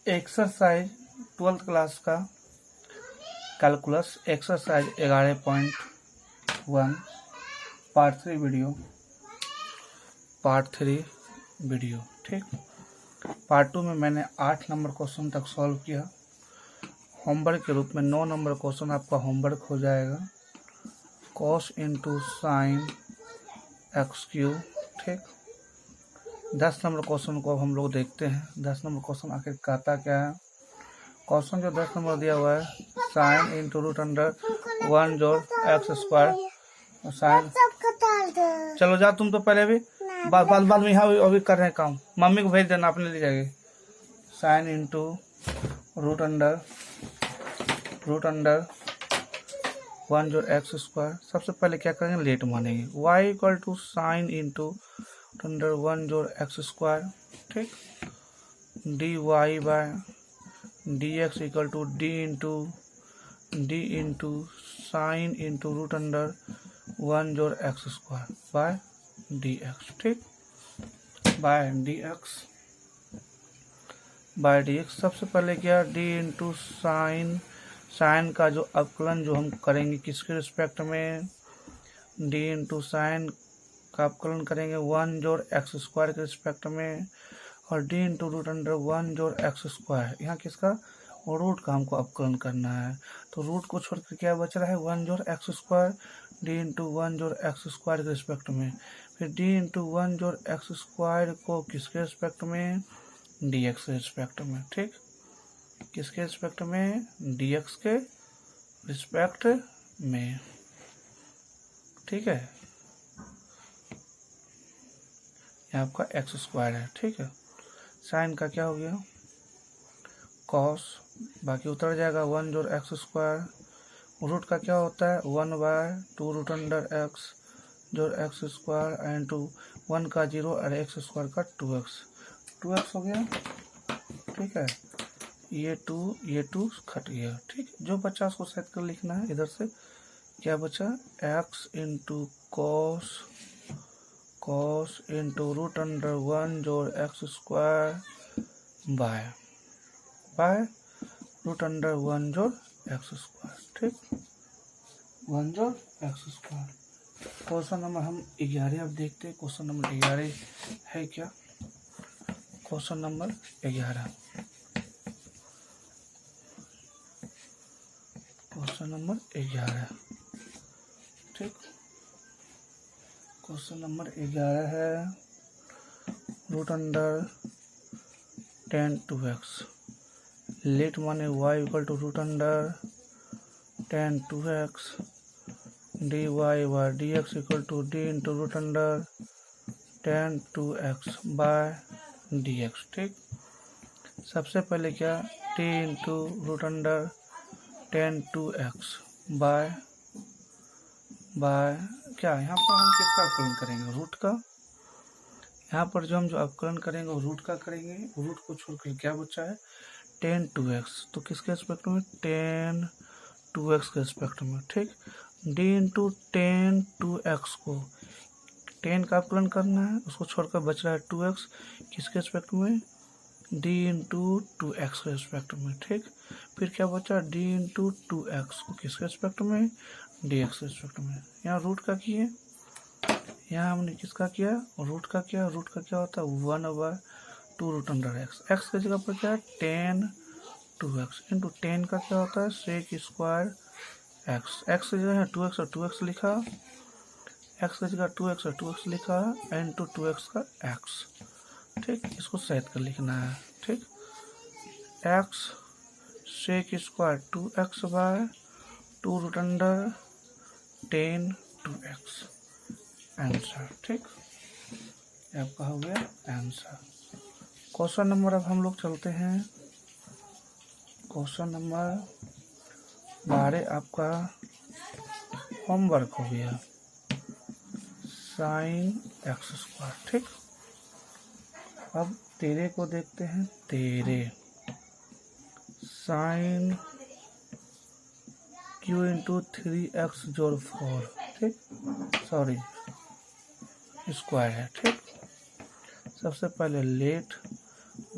Exercise 12th class का calculus exercise 11.1 part three video ठीक। Part 2 में मैंने 8 नंबर क्वेश्चन तक सॉल्व किया। होमवर्क के रूप में 9 नंबर क्वेश्चन आपका होमवर्क हो जाएगा। Cos into sine x cube ठीक। 10 नंबर क्वेश्चन को अब हम लोग देखते हैं। 10 नंबर क्वेश्चन आखिर कहता क्या है। क्वेश्चन जो 10 नंबर दिया हुआ है, साइन इंटू रूट अंडर 1 जोड़ एक्स स्क्वायर साइन। चलो जा तुम तो पहले भी बाद में यहाँ अभी कर रहे हैं काम, मम्मी को भेज देना, अपने ले जाएंगे। साइन इंटू रूट अंडर 1 जोड़ एक्स स्क्वायर। सबसे पहले क्या करेंगे, लेट मानेंगे। y equal to sine into under 1 जोड़ एक्स स्क्वायर ठीक। D y by d x equal to d into sine into root under 1 जोड़ x square by d x ठीक। बाय डी एक्स सबसे पहले क्या, डी इंटू साइन का जो अवकलन जो हम करेंगे किसके रिस्पेक्ट में, डी इंटू साइन का अवकलन करेंगे 1 जोड़ एक्स स्क्वायर के रिस्पेक्ट में, और डी इंटू रूट अंडर 1 जोड़ एक्स स्क्वायर। यहाँ किसका, रूट का हमको अवकलन करना है। तो रूट को छोड़कर क्या बच रहा है, 1 जोड़ एक्स स्क्वायर, डी इंटू 1 जोड़ एक्स स्क्वायर के रिस्पेक्ट में। फिर डी इंटू 1 जोड़ एक्स स्क्वायर को किसके रिस्पेक्ट में, डी एक्स के रिस्पेक्ट में ठीक। किसके रिस्पेक्ट में, डी एक्स के रिस्पेक्ट में ठीक है। यहाँ आपका एक्स स्क्वायर है ठीक है। साइन का क्या हो गया, कॉस, बाकी उतर जाएगा 1 जोड़ एक्स स्क्वायर। रूट का क्या होता है, 1/2 रूट अंडर एक्स जोड़ एक्स स्क्वायर एंड 1 का 0 और एक्स स्क्वायर का 2x हो गया ठीक है। ये 2 खट गया ठीक। जो बचा उसको सेट कर लिखना है। इधर से क्या बचा, x into cos into root under 1 जोड़ x square by root under 1 जोड़ एक्स स्क्वायर ठीक। 1 जोड़ एक्स स्क्वायर। क्वेश्चन नंबर हम 11 अब देखते हैं। क्वेश्चन नंबर 11 है क्या, क्वेश्चन नंबर 11 ठीक। क्वेश्चन नंबर 11 है, रूट अंडर 10 2x। लेट माने y equal to root under 10 2x d y by d x equal to d into root under 10 2x by d x ठीक। सबसे पहले क्या, t into root under 10 2x by क्या, यहाँ पर हम किसका अवकलन करेंगे, रूट का। यहाँ पर जो हम अवकलन करेंगे वो रूट का करेंगे। रूट को छोड़कर क्या बचा है, 10 2x। तो किसके रिस्पेक्ट में, 10 2x के रिस्पेक्ट में ठीक। डी इंटू 10 2x को 10 का अवकलन करना है, उसको छोड़कर बच रहा है 2x। किसके रिस्पेक्ट में, डी इंटू 2x के रिस्पेक्ट में ठीक। फिर क्या बचा, डी इंटू 2x को किसके रिस्पेक्ट में, डी एक्स के रिस्पेक्ट में। यहाँ रूट का किए, यहाँ हमने किसका किया, रूट का किया। रूट का क्या होता है, 1/2 रूट अंडर एक्स। एक्स की जगह पर क्या है, 10 2x इंटू 10 का क्या होता है, सेक स्क्वायर एक्स। एक्स की जगह 2x और 2x लिखा, एक्स की जगह 2x और 2x लिखा एंड टू 2x का x ठीक। इसको सेट कर लिखना है ठीक। x sec square 2x by 2 root under 10 2x answer ठीक। आपका हो गया आंसर। क्वेश्चन नंबर अब हम लोग चलते हैं। क्वेश्चन नंबर 12 आपका होमवर्क हो गया, साइन एक्स स्क्वायर ठीक। अब 13 को देखते हैं। 13 साइन क्यू इंटू 3x जोड़ 4 ठीक, सॉरी स्क्वायर है ठीक। सबसे पहले let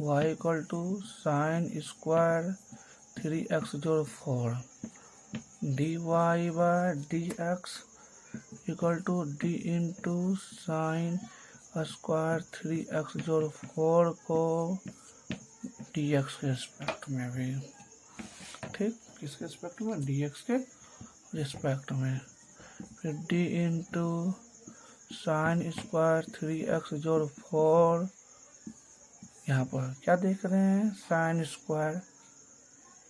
y equal to sine square 3x जोड़ 4 d y by d x equal to d into sine square 3x जोड़ 4 को डी एक्स के रिस्पेक्ट में भी, ठीक, किसके रिस्पेक्ट में, डी एक्स के रिस्पेक्ट में। फिर d into sine square 3x जोड़ 4, यहाँ पर क्या देख रहे हैं, साइन स्क्वायर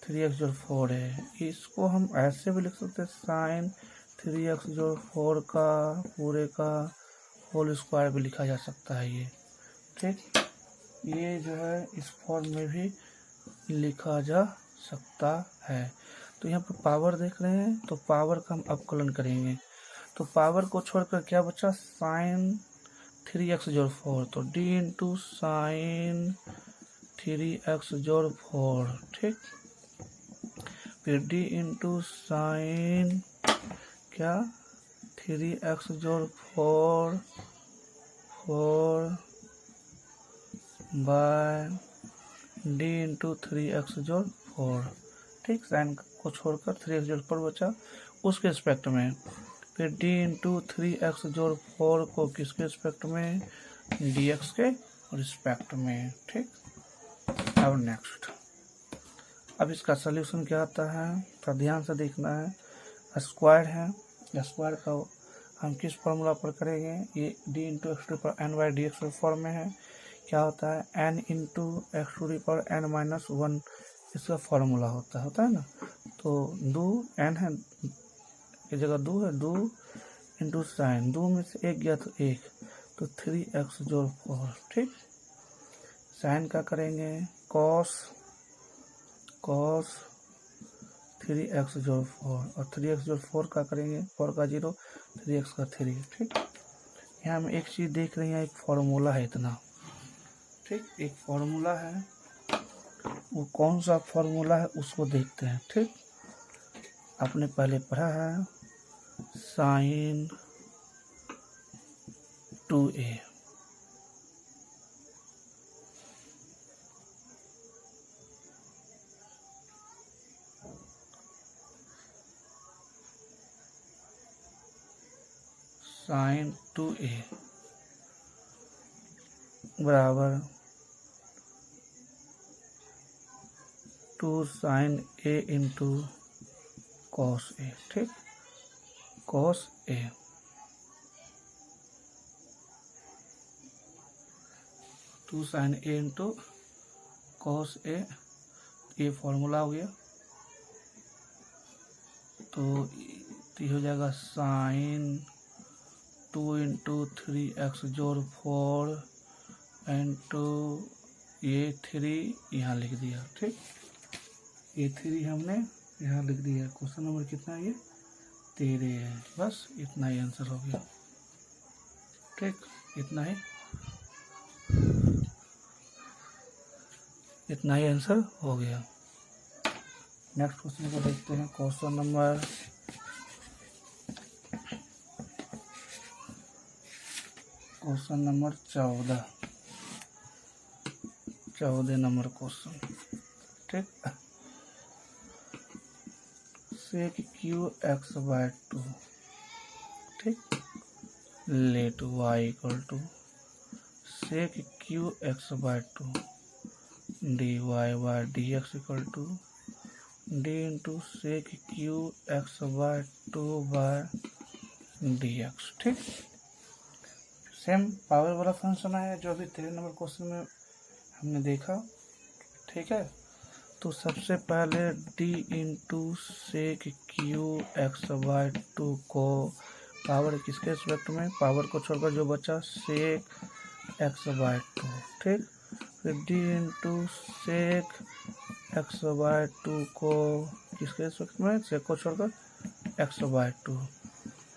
3x जोड़ 4 है, इसको हम ऐसे भी लिख सकते हैं साइन 3x जोड़ 4 का पूरे का होल स्क्वायर भी लिखा जा सकता है ये, ठीक, ये जो है इस फॉर्म में भी लिखा जा सकता है। तो यहाँ पर पावर देख रहे हैं, तो पावर का हम अवकलन करेंगे, तो पावर को छोड़कर क्या बचा, साइन 3x जोड़ 4, तो डी इंटू साइन 3x जोड़ 4, ठीक, फिर डी इंटू साइन क्या 3x जोड़ 4 बाय डी इंटू 3x जोड़ 4, ठीक, साइन को छोड़कर 3x जोड़ 4 बचा उसके रिस्पेक्ट में। फिर डी इंटू 3x जोड़ 4 को किसके रिस्पेक्ट में, dx के रिस्पेक्ट में, ठीक। अब नेक्स्ट, अब इसका सॉल्यूशन क्या आता है, तो ध्यान से देखना है, स्क्वायर है, स्क्वायर का हम किस फॉर्मूला पर करेंगे, ये डी इंटू एक्स टू पर n by d x form में है, क्या होता है, एन इंटू एक्स टू पर एन माइनस 1 इसका फॉर्मूला होता है ना, तो दो एन है, इस जगह 2 है, 2 इंटू साइन, 2 में से 1 गया तो 1, तो 3x जोड़ 4, ठीक, साइन का करेंगे कॉस 3x जोड़ 4 और 3x जोड़ 4 का करेंगे 4 का 0 3x का 3, ठीक। यहाँ हम एक चीज़ देख रहे हैं, एक फार्मूला है इतना, ठीक, एक फार्मूला है, वो कौन सा फार्मूला है उसको देखते हैं, ठीक। आपने पहले पढ़ा है साइन 2a, साइन 2a बराबर 2 sine a into cos a, ठीक, cos a, two sine a into cos a, ये फॉर्मूला हो गया, तो ये हो जाएगा साइन 2 इंटू 3x जोड़ 4 इंटू ये 3 यहाँ लिख दिया, ठीक, ये 3 हमने यहाँ लिख दिया। क्वेश्चन नंबर कितना है, ये 13 है, बस इतना ही आंसर हो गया, ठीक, इतना ही आंसर हो गया। नेक्स्ट क्वेश्चन को देखते हैं, क्वेश्चन नंबर 14 नंबर क्वेश्चन, ठीक, सेक qx/2, ठीक, let y equal to sec qx/2 dy by dx equal to d into sec qx/2 by dx, ठीक। सेम पावर वाला फंक्शन है जो अभी 13 नंबर क्वेश्चन में हमने देखा, ठीक है। तो सबसे पहले d इंटू सेक qx/2 को पावर किसके रिस्पेक्ट में, पावर को छोड़कर जो बचा सेक x/2, ठीक, फिर d इंटू सेक x/2 को किसके रिस्पेक्ट में, सेक को छोड़कर x/2,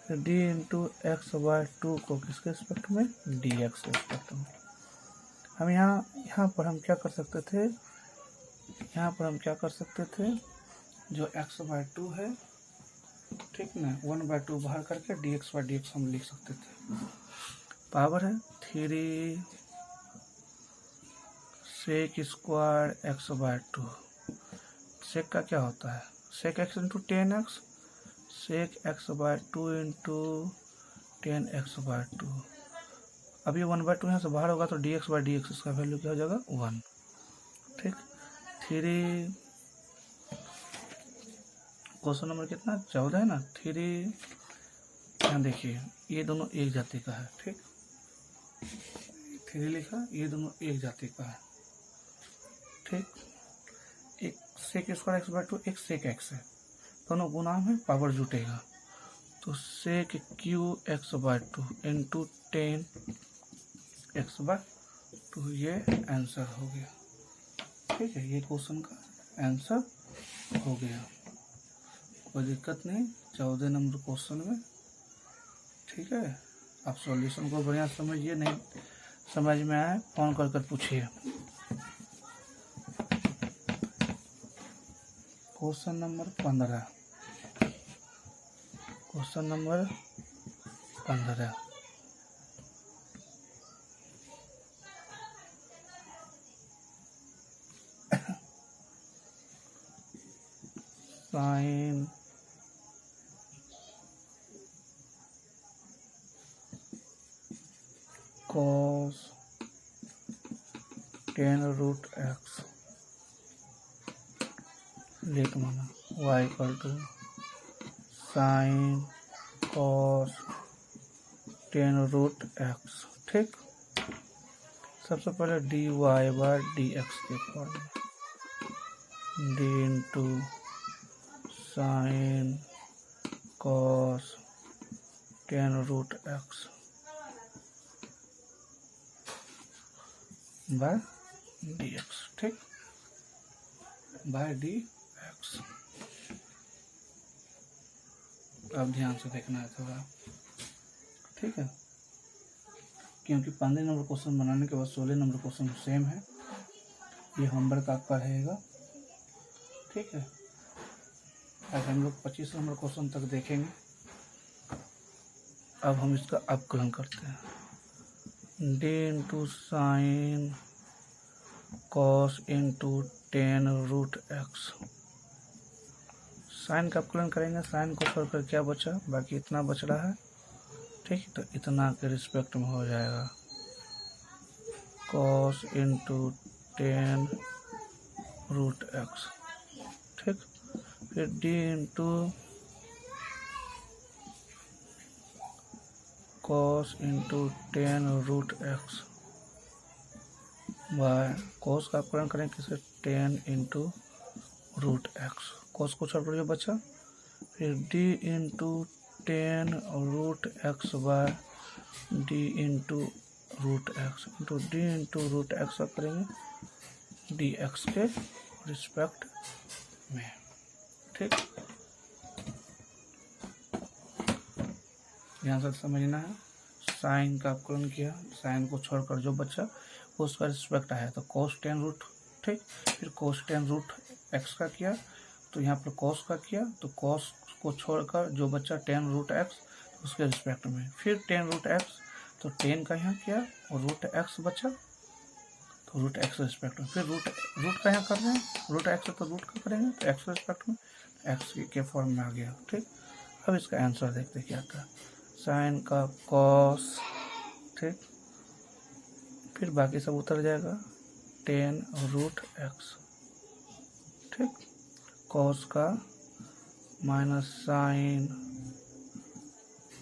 फिर d इंटू x/2 को किसके रिस्पेक्ट में, dx के रिस्पेक्ट में। हम यहाँ पर हम क्या कर सकते थे, जो x/2 है, ठीक ना, 1/2 बाहर करके dx/dx हम लिख सकते थे। पावर है 3 sec square x by 2। Sec का क्या होता है, sec x into 10x, sec x by 2 into 10x by 2। अब ये 1/2 यहाँ से बाहर होगा तो dx बाई डी एक्स इसका वैल्यू क्या हो जाएगा 1। ठीक, 3 क्वेश्चन नंबर कितना 14 है ना। 3 यहाँ देखिए ये दोनों एक जाति का है। ठीक, 3 लिखा, ये दोनों एक जाति का है। ठीक, एक सेक स्क्वायर एक्स बाय 2, एक सेक एक्स है, दोनों गुना में पावर जुटेगा तो sec Q x by 2 into 10 x by 2 ये आंसर हो गया। ठीक है, ये क्वेश्चन का आंसर हो गया, कोई दिक्कत नहीं 14 नंबर क्वेश्चन में। ठीक है, आप सॉल्यूशन को बढ़िया समझिए, नहीं समझ में आए फोन कर पूछिए। Question number 15, question number 15 sine cos 10 root x let माना y equal to sine cos 10 root x. ठीक, सबसे पहले dy बाय dx के फॉर्म में d into sine cos 10 root x by dx। ठीक, बाय dx। अब ध्यान से देखना है थोड़ा। ठीक है, क्योंकि 15 नंबर क्वेश्चन बनाने के बाद 16 नंबर क्वेश्चन सेम है, ये होमवर्क आपका रहेगा। ठीक है, आज हम लोग 25 नंबर क्वेश्चन तक देखेंगे। अब हम इसका अवकलन करते हैं, d into sine cos into 10 root x. Sine का अवकलन करेंगे, साइन को छोड़कर क्या बचा, बाकी इतना बच रहा है। ठीक, तो इतना के रिस्पेक्ट में हो जाएगा कॉस इंटू 10 रूट एक्स। ठीक, फिर d into cos into 10 root x by cos का अवकलन करें किसे 10 इंटू रूट एक्स, कॉस को छोड़कर जो बचा, फिर d into 10 root x by d into root x into d into root x करेंगे डी एक्स के रिस्पेक्ट में। ठीक, ध्यान से समझना है। साइन का अवकलन किया, साइन को छोड़कर जो बचा वो उसका रिस्पेक्ट आया तो cos 10 रूट। ठीक, फिर cos 10 रूट एक्स का किया तो यहाँ पर cos का किया तो cos को छोड़कर जो बचा 10 रूट एक्स उसके रिस्पेक्ट में, फिर 10 रूट एक्स तो 10 का यहाँ किया और रूट एक्स बचा तो रूट एक्स रिस्पेक्ट में, फिर रूट का यहाँ कर रहे हैं, रूट एक्स तो रूट का करेंगे तो एक्स रिस्पेक्ट में, एक्स के फॉर्म में आ गया। ठीक, अब इसका आंसर देखते क्या था, साइन का कॉस। ठीक, फिर बाकी सब उतर जाएगा 10 रूट एक्स। ठीक, कॉस का माइनस साइन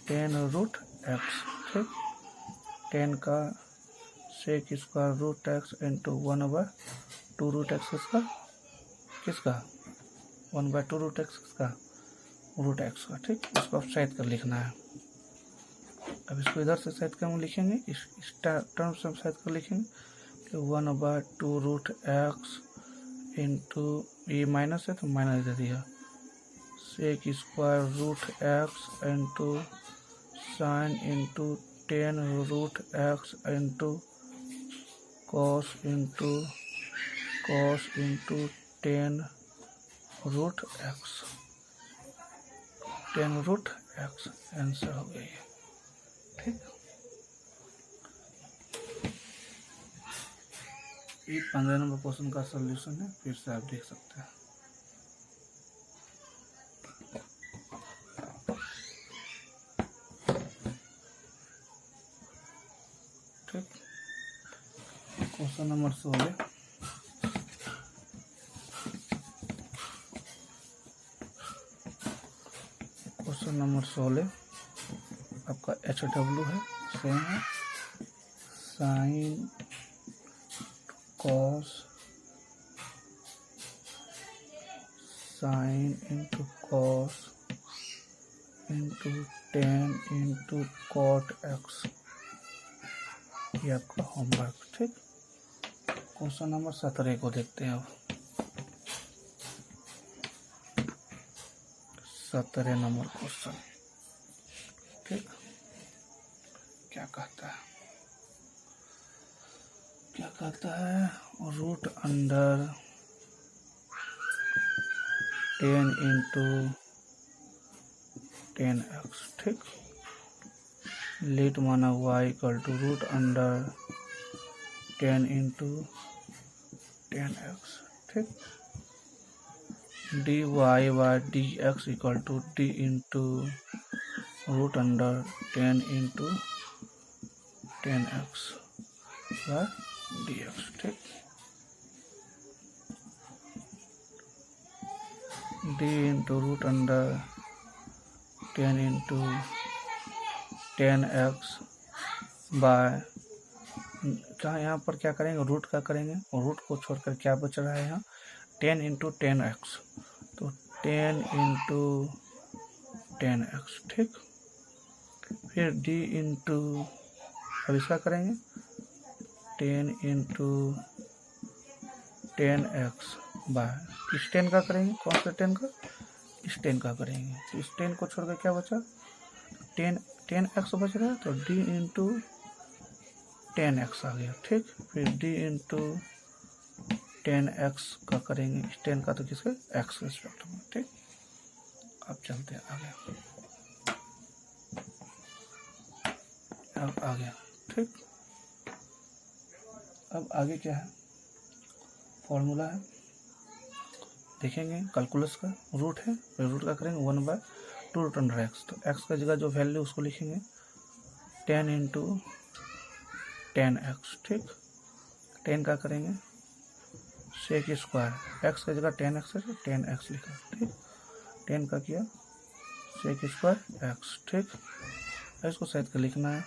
10 रूट एक्स। ठीक, 10 का sec square root x into 1/2 root x किसका 1/2 रूट एक्स किसका रूट एक्स का। ठीक, इसको अब साइड कर लिखना है। अब इसको इधर से साइड कर हम लिखेंगे, इस टर्म से हम साइड कर लिखेंगे कि 1/2 रूट एक्स इंटू ये माइनस है तो माइनस दे दिया sec square root x into sine into 10 root x into cos into 10 root x 10 root x answer हो गई। ठीक, ये 15 नंबर क्वेश्चन का सॉल्यूशन है, फिर से आप देख सकते हैं। ठीक, क्वेश्चन नंबर 16। क्वेश्चन नंबर 16 आपका HW है, सेम है, sine cos sine into cos into ten into cot x, ये आपका होमवर्क। ठीक, क्वेश्चन नंबर 17 को देखते हैं अब। 17 नंबर क्वेश्चन। ठीक, क्या कहता है, क्या कहता है, रूट अंडर 10 इंटू 10x। ठीक, लेट माना y equal to root under 10 into 10x। ठीक, dy by dx equal to d into root under 10 into 10x by dx। ठीक, d into root under 10 into 10x by, क्या यहाँ पर क्या करेंगे, root का करेंगे, और रूट को छोड़कर क्या बच रहा है यहाँ, 10 इंटू 10x, तो 10 इंटू 10x। ठीक, फिर d इंटू, अब इसका करेंगे 10 इंटू 10x बाय, इस 10 का करेंगे, कौन सा 10 का, इस 10 का करेंगे, तो इस 10 को छोड़कर क्या बचा, 10x बच रहा है, तो d इंटू 10x आ गया। ठीक, फिर d इंटू 10x का करेंगे, इस 10 का तो किसके, x के रिस्पेक्ट में। ठीक, अब चलते हैं आगे, अब आ गया। ठीक, अब आगे क्या है, फॉर्मूला है, देखेंगे कैलकुलस का, रूट है, फिर रूट का करेंगे 1/2 रूट अंडर एक्स, तो एक्स का जगह जो वैल्यू उसको लिखेंगे 10 इंटू 10x। ठीक, 10 का करेंगे सेक स्क्वायर, एक्स का जगह 10x है, 10x लिखा। ठीक, 10 का किया सेक स्क्वायर x। ठीक, इसको साइड का लिखना है,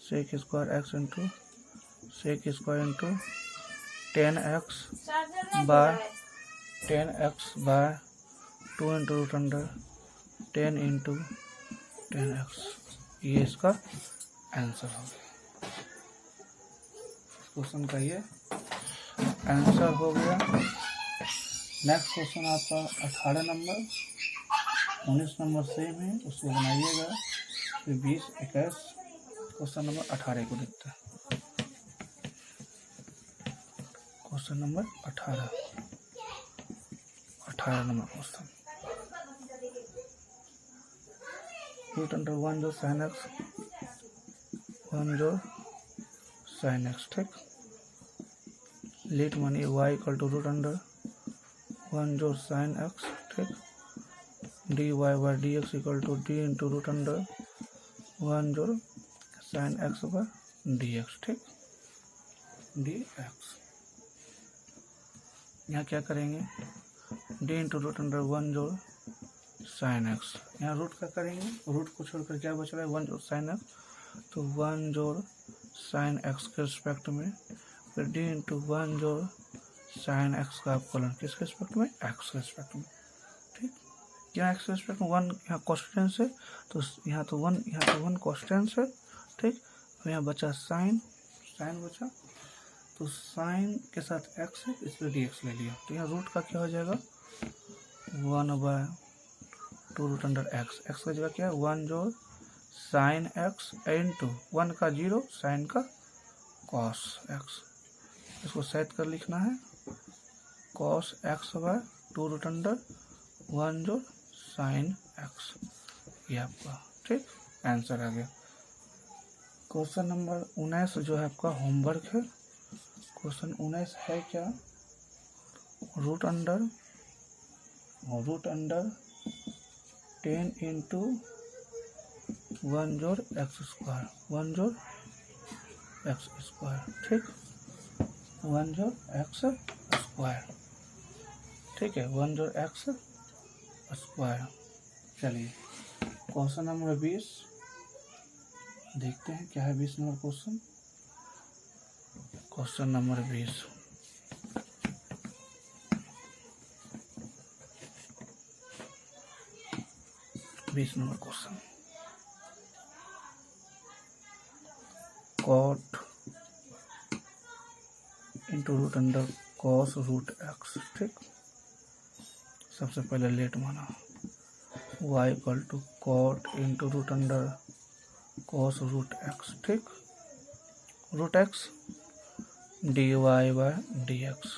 sec square x into sec square into 10x by 2 into root under 10 into 10x, ये इसका आंसर हो गया। क्वेश्चन का ये आंसर हो गया। नेक्स्ट क्वेश्चन आपका 18 नंबर, 19 नंबर सेम है, उसको बनाइएगा, फिर 20, 21। क्वेश्चन नंबर 18 को देखते हैं। Question number 18 number question, root under 1 जो साइन एक्स, 1 जो साइन एक्स। ठीक, लेट मानिए y equal to root under 1 जो साइन एक्स। ठीक, dy by dx equal to d into root under 1 जो साइन एक्स बाय dx। ठीक, dx, यहाँ क्या करेंगे, d इंटू रूट अंडर 1 जो साइन एक्स, यहाँ रूट का करेंगे, रूट को छोड़कर क्या बच रहा है, 1 जो साइन एक्स, तो 1 जोड़ साइन एक्स के रिस्पेक्ट में, फिर d इंटू 1 जोड़ साइन एक्स का अपकलन किसके रिस्पेक्ट में, एक्स के रिस्पेक्ट में। ठीक, यहाँ एक्स के रिस्पेक्ट में 1 यहाँ कॉन्स्टेंट है, तो यहाँ तो 1 कॉन्स्टेंट है। ठीक, तो यहाँ बचा साइन बचा, तो साइन के साथ एक्स है, इस पर dx ले लिया, तो यहाँ रूट का क्या हो जाएगा, 1/2 रूट अंडर एक्स का जगह क्या है, 1 जोड़ साइन एक्स इंटू 1 का 0 साइन का कॉस एक्स, इसको सेट कर लिखना है, कॉस x/2 रूट अंडर 1 जोड़ साइन एक्स, ये आपका ठीक आंसर आ गया। क्वेश्चन नंबर 19 जो है आपका होमवर्क है। क्वेश्चन 19 है क्या, रूट अंडर 10 इंटू 1 जोड़ एक्स स्क्वायर, ठीक, 1 जोड़ एक्स स्क्वायर, ठीक है, 1 जोड़ एक्स स्क्वायर। चलिए क्वेश्चन नंबर 20 देखते हैं क्या है 20 number question. Question number 20 number question, cot into root under cos root x, ठीक। सबसे पहले लेट माना, y equal to cot into root under cos root x, ठीक, root x d y by d x,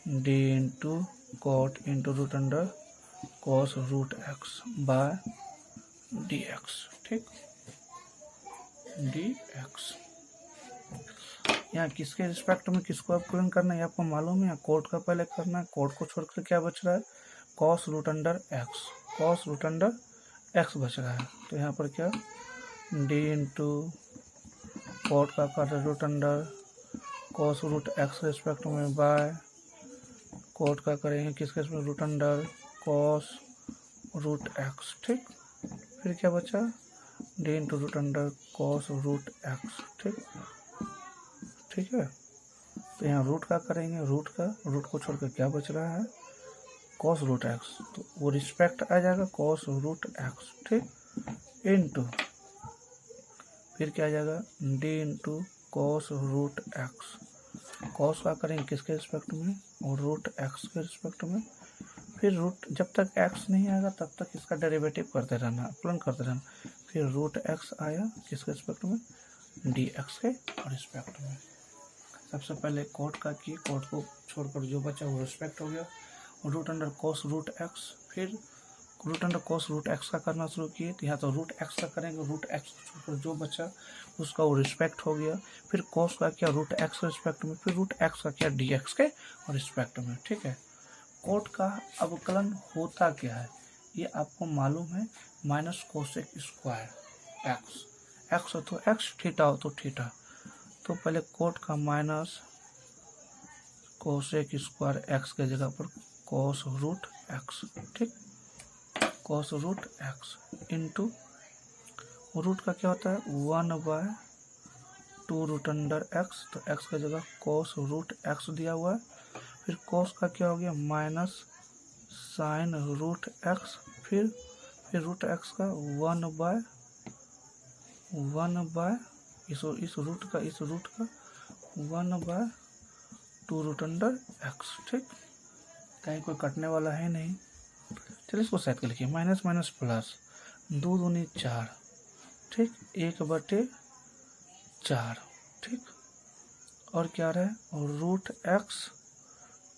d into cot into root under cos root x by d x, ठीक, d x. यहाँ किसके respect में किसको अवकलन करना है आपको मालूम है, यहाँ कोट का पहले करना है, कोट को छोड़कर क्या बच रहा है, कॉस रूट अंडर एक्स बच रहा है। तो यहाँ पर क्या, डी इंटू कोट का कर root under cos root x respect में बाय कोट का करेंगे किसके इसमें root under cos root x, ठीक। फिर क्या बचा, d into root under cos root x, ठीक है। तो यहाँ रूट का करेंगे, रूट को छोड़कर क्या बच रहा है, कॉस रूट एक्स, तो वो रिस्पेक्ट आ जाएगा कॉस रूट एक्स, ठीक, इनटू फिर क्या आ जाएगा, d into cos root x, cos का करेंगे किसके रिस्पेक्ट में, और रूट एक्स के रिस्पेक्ट में। फिर रूट जब तक एक्स नहीं आएगा तब तक इसका डेरिवेटिव करते रहना, अवकलन करते रहना। फिर रूट एक्स आया किसके रिस्पेक्ट में, डी एक्स के रिस्पेक्ट में। सबसे पहले कोट का किए, कोट को छोड़कर जो बचा वो रिस्पेक्ट हो गया, root under cos root x, फिर root under cos root x का करना शुरू किए, तो यहाँ तो रूट एक्स का करेंगे, रूट एक्स को छोड़कर जो बचा उसका वो रिस्पेक्ट हो गया। फिर कॉस का किया रूट एक्स के रिस्पेक्ट में, फिर रूट एक्स का किया डी एक्स के रिस्पेक्ट में, ठीक है। कोट का अवकलन होता क्या है ये आपको मालूम है, माइनस कोसेक स्क्वायर एक्स हो तो एक्स, थीटा हो तो थीटा। तो पहले कोट का माइनस कोसेक स्क्वायर एक्स के जगह पर कॉस रूट एक्स, ठीक, cos root x into root का क्या होता है 1/2 रूट अंडर एक्स, तो एक्स की जगह कॉस रूट एक्स दिया हुआ है। फिर कॉस का क्या हो गया माइनस साइन रूट एक्स, फिर रूट एक्स का 1/, इस रूट का 1/2 रूट अंडर एक्स, ठीक। कहीं कोई कटने वाला है नहीं, चलिए इसको सेट कर लिखिए, माइनस माइनस प्लस 2 दूनी 4, ठीक, 1/4, ठीक। और क्या रहे, और रूट एक्स,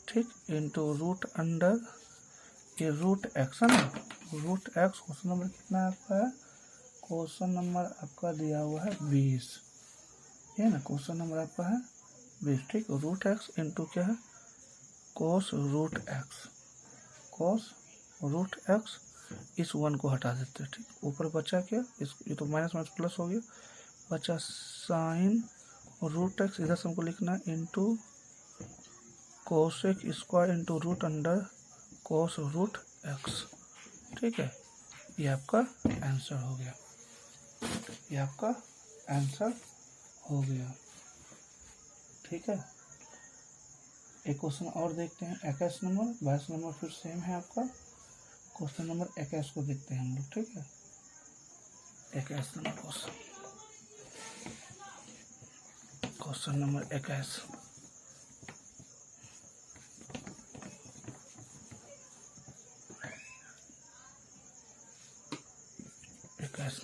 ठीक, इंटू रूट अंडर ये रूट एक्स है ना, रूट एक्स क्वेश्चन नंबर कितना है आपका है, क्वेश्चन नंबर आपका दिया हुआ है 20, ये ना क्वेश्चन नंबर आपका है 20, ठीक। रूट एक्स इंटू क्या है कोस रूट एक्स, इस 1 को हटा देते हैं, ठीक। ऊपर बचा क्या, इस ये तो माइनस माइनस प्लस हो गया, बचा साइन रूट एक्स, इधर से हमको लिखना है into cosec square into root under cos root x, ठीक है। ये आपका आंसर हो गया, ठीक है। एक क्वेश्चन और देखते हैं 21 नंबर, 22 नंबर फिर सेम है आपका, क्वेश्चन नंबर 21 को देखते हैं हम लोग, ठीक है। 21 नंबर क्वेश्चन नंबर 21,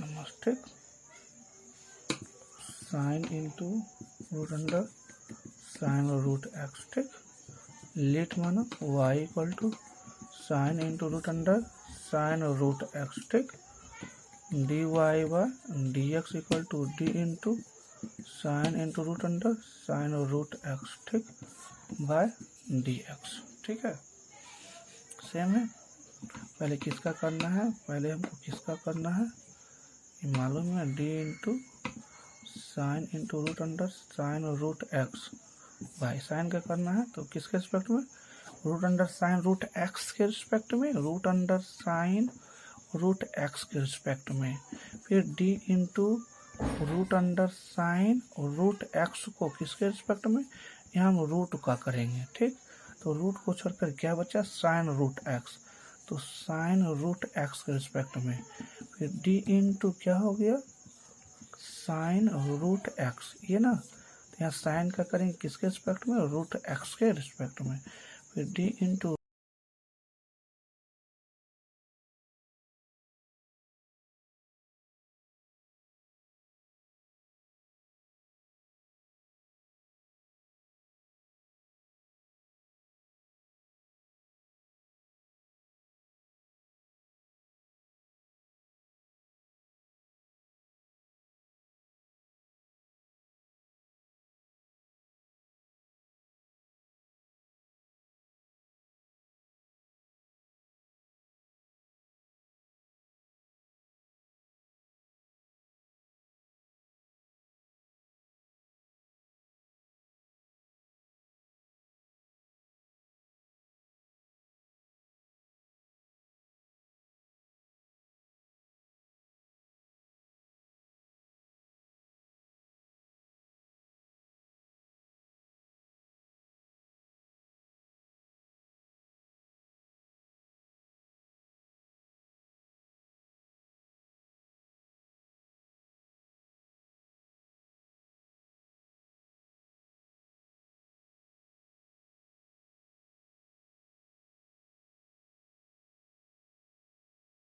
नंबर, ठीक, sine into root under sine root x, ठीक, लेट माना y equal to sine into root under sine root x, ठीक, dy by d x equal to d into sine into root under sine root x, ठीक, by d x, ठीक है। Same है, पहले किसका करना है, पहले हमको किसका करना है ये मालूम है, d into sine into root under sine root x by sine का करना है तो किसके रिस्पेक्ट में, root under sine root x के रिस्पेक्ट में, root under sine root x के रिस्पेक्ट में, फिर d into root under sine root x को किसके रिस्पेक्ट में, यहाँ हम रूट का करेंगे, ठीक। तो रूट को छोड़कर क्या बचा, साइन रूट एक्स, तो साइन रूट एक्स के रिस्पेक्ट में, फिर डी इंटू क्या हो गया, साइन रूट एक्स, ये ना, तो यहाँ साइन का करेंगे किसके रिस्पेक्ट में, रूट एक्स के रिस्पेक्ट में, फिर डी इंटू